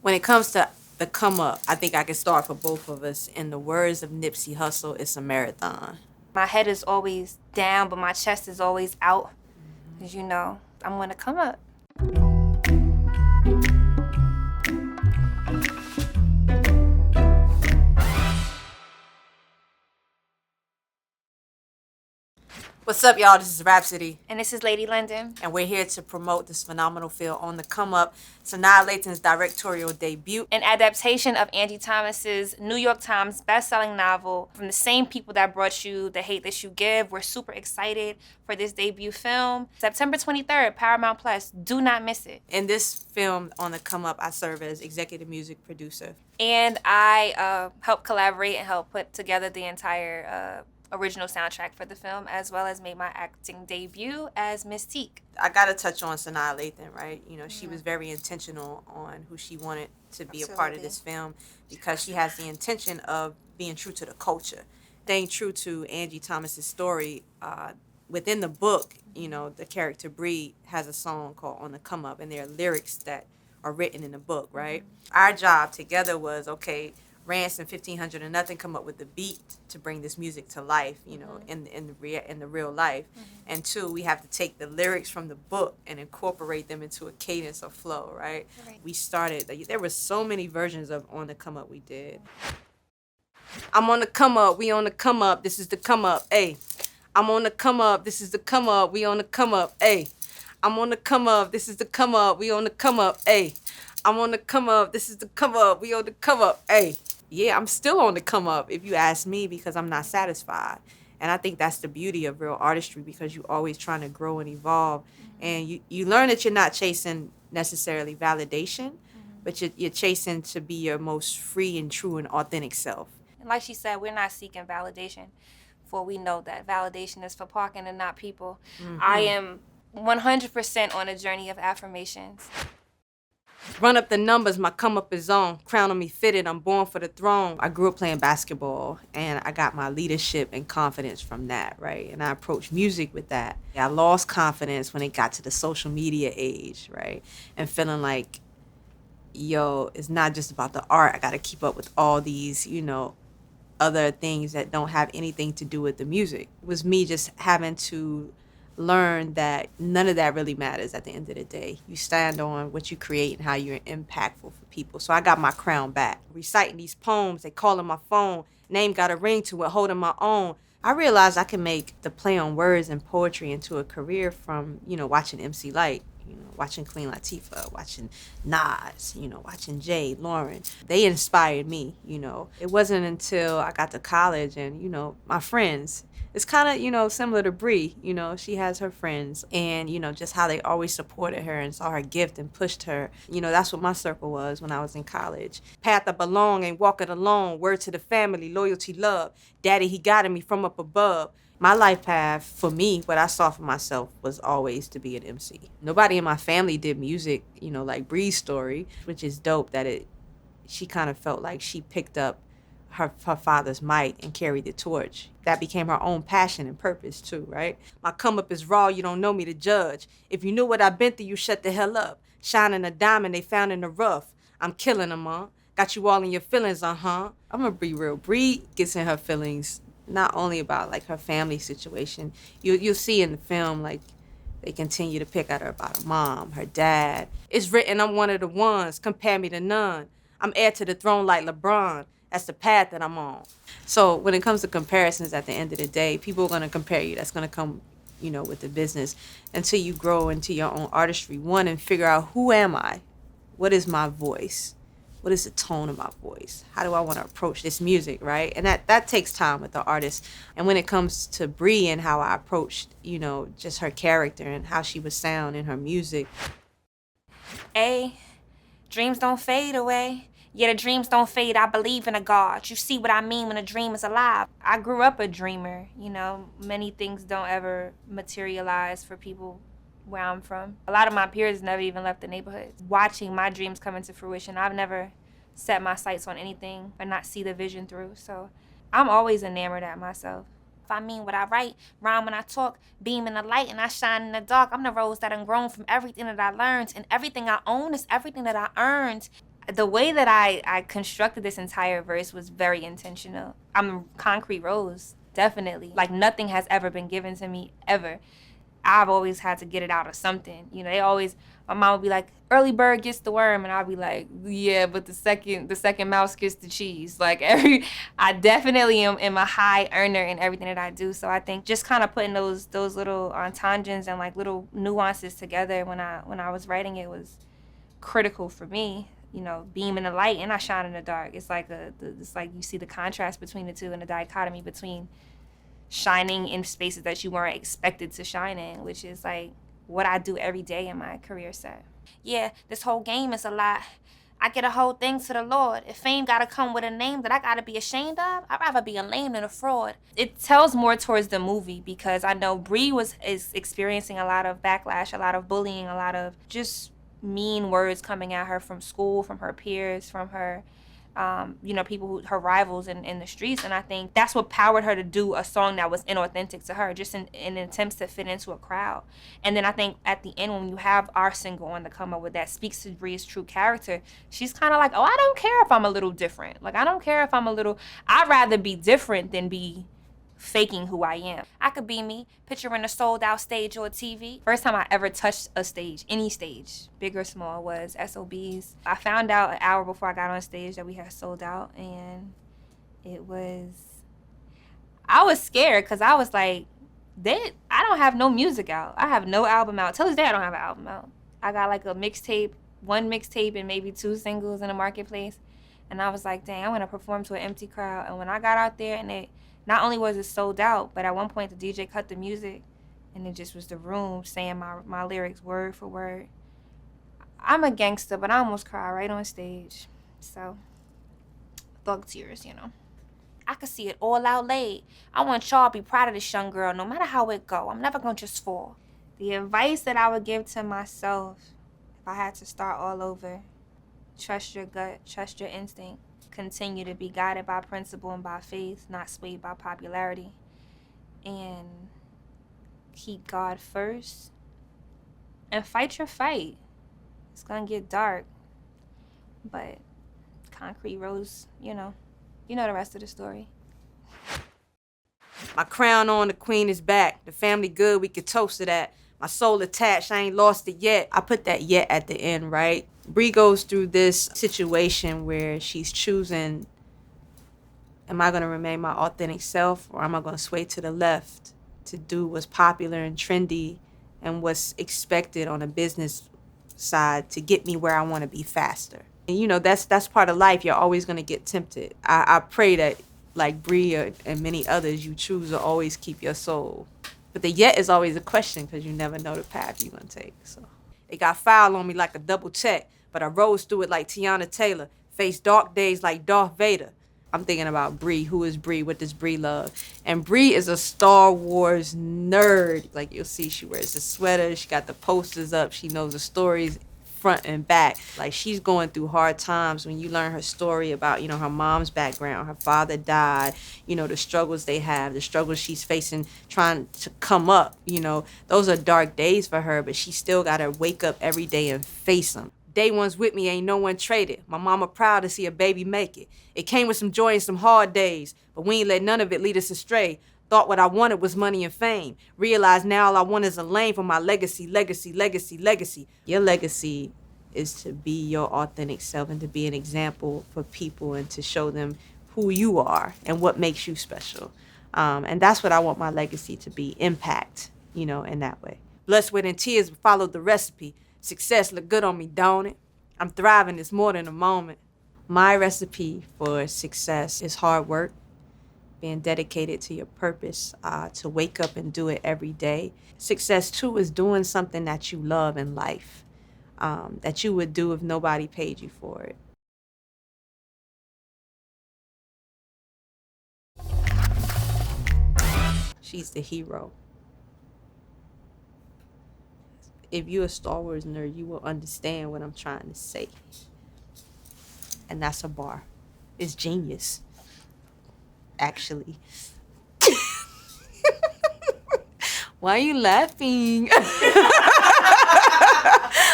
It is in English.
When it comes to the come up, I think I can start for both of us. In the words of Nipsey Hussle, it's a marathon. My head is always down, but my chest is always out. Because, you know, I'm going to come up. What's up, y'all? This is Rapsody. And this is Lady London. And we're here to promote this phenomenal film On the Come Up, Sanaa Lathan's directorial debut. An adaptation of Angie Thomas's New York Times best-selling novel from the same people that brought you The Hate That You Give. We're super excited for this debut film. September 23rd, Paramount Plus. Do not miss it. In this film, On the Come Up, I serve as executive music producer. And I helped collaborate and help put together the entire original soundtrack for the film, as well as made my acting debut as Miss Teak. I gotta touch on Sanaa Lathan, right? You know, she was very intentional on who she wanted to be a part of this film because she has the intention of being true to the culture. Staying true to Angie Thomas's story, within the book, you know, the character Bree has a song called On the Come Up, and there are lyrics that are written in the book, right? Our job together was, okay, Rance and 1500 and Nothin come up with the beat to bring this music to life, you know, in the real life. And two, we have to take the lyrics from the book and incorporate them into a cadence or flow, right? We started, there were so many versions of On the Come Up we did. I'm on the come up, we on the come up, this is the come up, ayy. I'm on the come up, this is the come up, we on the come up, ayy. I'm on the come up, this is the come up, we on the come up, ayy. I'm on the come up, this is the come up, we on the come up, ayy. Yeah, I'm still on the come up, if you ask me, because I'm not satisfied. And I think that's the beauty of real artistry, because you're always trying to grow and evolve. And you learn that you're not chasing necessarily validation, but you're chasing to be your most free and true and authentic self. And like she said, we're not seeking validation, for we know that validation is for parking and not people. I am 100% on a journey of affirmations. Run up the numbers, my come up is on. Crown on me fitted, I'm born for the throne. I grew up playing basketball, and I got my leadership and confidence from that, right? And I approached music with that. I lost confidence when it got to the social media age, right? And feeling like, yo, it's not just about the art. I got to keep up with all these, you know, other things that don't have anything to do with the music. It was me just having to learn that none of that really matters at the end of the day. You stand on what you create and how you're impactful for people. So I got my crown back. Reciting these poems, they calling my phone, name got a ring to it, holding my own. I realized I can make the play on words and poetry into a career from, you know, watching MC Lyte, you know, watching Queen Latifah, watching Nas, you know, watching Jay, Lauren. They inspired me, you know. It wasn't until I got to college and, you know, my friends, it's kind of, you know, similar to Bree, you know, she has her friends and, you know, just how they always supported her and saw her gift and pushed her. You know, that's what my circle was when I was in college. Path I belong, ain't walking alone, word to the family, loyalty, love. Daddy, he guided me from up above. My life path, for me, what I saw for myself was always to be an MC. Nobody in my family did music, you know, like Bree's story, which is dope that she kind of felt like she picked up her father's might and carried the torch. That became her own passion and purpose too, right? My come up is raw, you don't know me to judge. If you knew what I've been through, you shut the hell up. Shining a diamond they found in the rough. I'm killing them, huh? Got you all in your feelings, I'm gonna be real. Bree gets in her feelings not only about like her family situation. You'll see in the film like they continue to pick at her about her mom, her dad. It's written, I'm one of the ones, compare me to none. I'm heir to the throne like LeBron. That's the path that I'm on. So when it comes to comparisons at the end of the day, people are going to compare you. That's going to come, you know, with the business until you grow into your own artistry. One, and figure out, who am I? What is my voice? What is the tone of my voice? How do I want to approach this music, right? And that takes time with the artist. And when it comes to Bree and how I approached, you know, just her character and how she would sound in her music. Dreams don't fade away. Yeah, the dreams don't fade. I believe in a God. You see what I mean when a dream is alive. I grew up a dreamer, you know. Many things don't ever materialize for people where I'm from. A lot of my peers never even left the neighborhood. Watching my dreams come into fruition, I've never set my sights on anything or not see the vision through. So I'm always enamored at myself. If I mean what I write, rhyme when I talk, beam in the light and I shine in the dark. I'm the rose that I'm grown from everything that I learned, and everything I own is everything that I earned. The way that I constructed this entire verse was very intentional. I'm concrete rose, definitely. Like nothing has ever been given to me, ever. I've always had to get it out of something. You know, my mom would be like, early bird gets the worm, and I'd be like, yeah, but the second mouse gets the cheese. Like I definitely am a high earner in everything that I do. So I think just kind of putting those little entendres and like little nuances together when I was writing it was critical for me. You know, beam in the light and I shine in the dark. It's like it's like you see the contrast between the two and the dichotomy between shining in spaces that you weren't expected to shine in, which is like what I do every day in my career set. Yeah, this whole game is a lot. I get a whole thing to the Lord. If fame gotta come with a name that I gotta be ashamed of, I'd rather be a lame than a fraud. It tells more towards the movie because I know Bree is experiencing a lot of backlash, a lot of bullying, a lot of just mean words coming at her from school, from her peers, from her people, her rivals in the streets. And I think that's what powered her to do a song that was inauthentic to her, just in attempts to fit into a crowd. And then I think at the end, when you have our single on the come up with that speaks to Bree's true character, she's kind of like, oh, I don't care if I'm a little different. Like, I don't care if I'd rather be different than be faking who I am. I could be me, picturing a sold out stage or TV. First time I ever touched a stage, any stage, big or small, was SOBs. I found out an hour before I got on stage that we had sold out, and I was scared because I was like, I don't have no music out. I have no album out. Till this day, I don't have an album out. I got like one mixtape and maybe 2 singles in the marketplace. And I was like, dang, I'm gonna perform to an empty crowd. And when I got out there and not only was it sold out, but at one point the DJ cut the music and it just was the room saying my lyrics word for word. I'm a gangster, but I almost cried right on stage. So, thug tears, you know. I could see it all out laid. I want y'all to be proud of this young girl, no matter how it go. I'm never gonna just fall. The advice that I would give to myself if I had to start all over, trust your gut, trust your instinct. Continue to be guided by principle and by faith, not swayed by popularity. And keep God first. And fight your fight. It's gonna get dark. But concrete rose, you know the rest of the story. My crown on, the queen is back. The family good, we could toast to that. My soul attached, I ain't lost it yet. I put that yet at the end, right? Bree goes through this situation where she's choosing, am I gonna remain my authentic self or am I gonna sway to the left to do what's popular and trendy and what's expected on a business side to get me where I wanna be faster? And that's part of life. You're always gonna get tempted. I pray that like Bree and many others, you choose to always keep your soul. But the yet is always a question because you never know the path you're going to take. So it got foul on me like a double check, but I rose through it like Tiana Taylor, faced dark days like Darth Vader. I'm thinking about Bree. Who is Bree? What does Bree love? And Bree is a Star Wars nerd. Like you'll see, she wears a sweater. She got the posters up. She knows the stories front and back. Like she's going through hard times when you learn her story about, her mom's background. Her father died, the struggles they have, the struggles she's facing trying to come up, those are dark days for her, but she still got to wake up every day and face them. Day one's with me, ain't no one traded. My mama proud to see a baby make it. It came with some joy and some hard days, but we ain't let none of it lead us astray. Thought what I wanted was money and fame. Realized now all I want is a lane for my legacy, legacy, legacy, legacy. Your legacy is to be your authentic self and to be an example for people and to show them who you are and what makes you special. And that's what I want my legacy to be, impact, in that way. Blood, sweat, and tears followed the recipe. Success look good on me, don't it? I'm thriving, it's more than a moment. My recipe for success is hard work, being dedicated to your purpose, to wake up and do it every day. Success, too, is doing something that you love in life, that you would do if nobody paid you for it. She's the hero. If you're a Star Wars nerd, you will understand what I'm trying to say. And that's a bar. It's genius, actually. Why are you laughing?